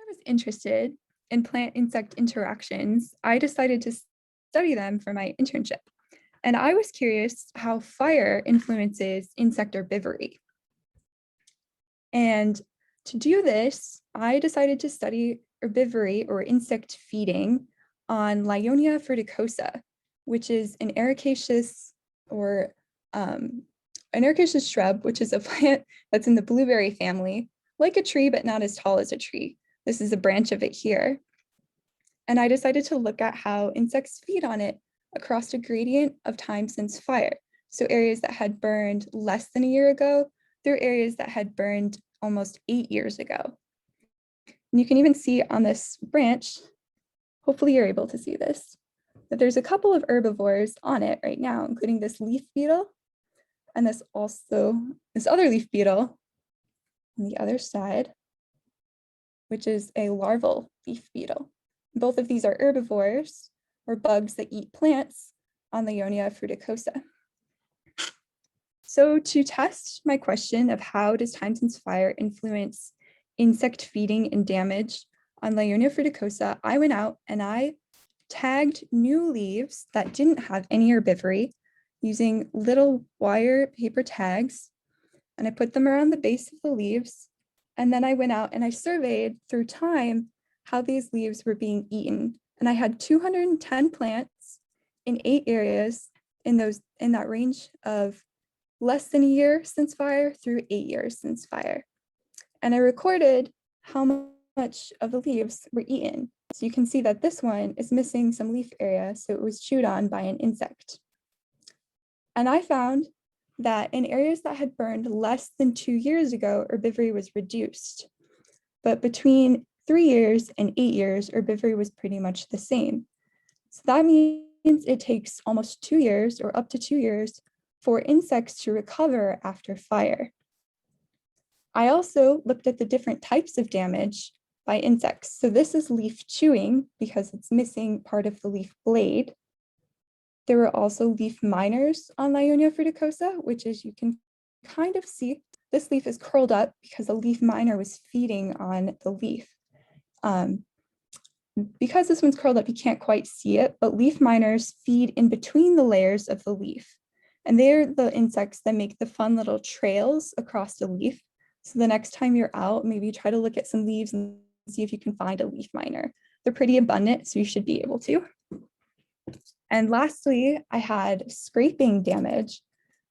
was interested in plant-insect interactions, I decided to study them for my internship. And I was curious how fire influences insect herbivory. And to do this, I decided to study herbivory or insect feeding on Lyonia fruticosa, which is an ericaceous or an ericaceous shrub, which is a plant that's in the blueberry family, like a tree, but not as tall as a tree. This is a branch of it here. And I decided to look at how insects feed on it across a gradient of time since fire. So areas that had burned less than a year ago, through areas that had burned almost 8 years ago. And you can even see on this branch, hopefully you're able to see this, that there's a couple of herbivores on it right now, including this leaf beetle and this other leaf beetle on the other side, which is a larval leaf beetle. Both of these are herbivores or bugs that eat plants on Lyonia fruticosa. So to test my question of how does time since fire influence insect feeding and damage on Lyonia fruticosa, I went out and I tagged new leaves that didn't have any herbivory using little wire paper tags, and I put them around the base of the leaves. And then I went out and I surveyed through time how these leaves were being eaten. And I had 210 plants in 8 areas in that range of less than a year since fire through 8 years since fire. And I recorded how much of the leaves were eaten. So you can see that this one is missing some leaf area, so it was chewed on by an insect. And I found that in areas that had burned less than 2 years ago, herbivory was reduced. But between 3 years and 8 years, herbivory was pretty much the same. So that means it takes almost 2 years or up to 2 years for insects to recover after fire. I also looked at the different types of damage by insects. So this is leaf chewing because it's missing part of the leaf blade. There were also leaf miners on Lyonia fruticosa, which is, you can kind of see, this leaf is curled up because a leaf miner was feeding on the leaf. Because this one's curled up, you can't quite see it, but leaf miners feed in between the layers of the leaf. And they're the insects that make the fun little trails across the leaf. So the next time you're out, maybe try to look at some leaves and see if you can find a leaf miner. They're pretty abundant, so you should be able to. And lastly, I had scraping damage,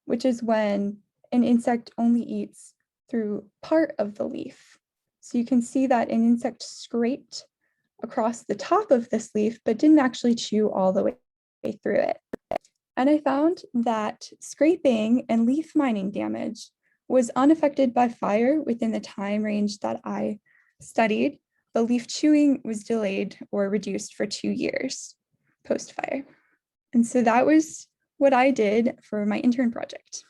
which is when an insect only eats through part of the leaf. So you can see that an insect scraped across the top of this leaf, but didn't actually chew all the way through it. And I found that scraping and leaf mining damage was unaffected by fire within the time range that I studied, but leaf chewing was delayed or reduced for 2 years post-fire. And so that was what I did for my intern project.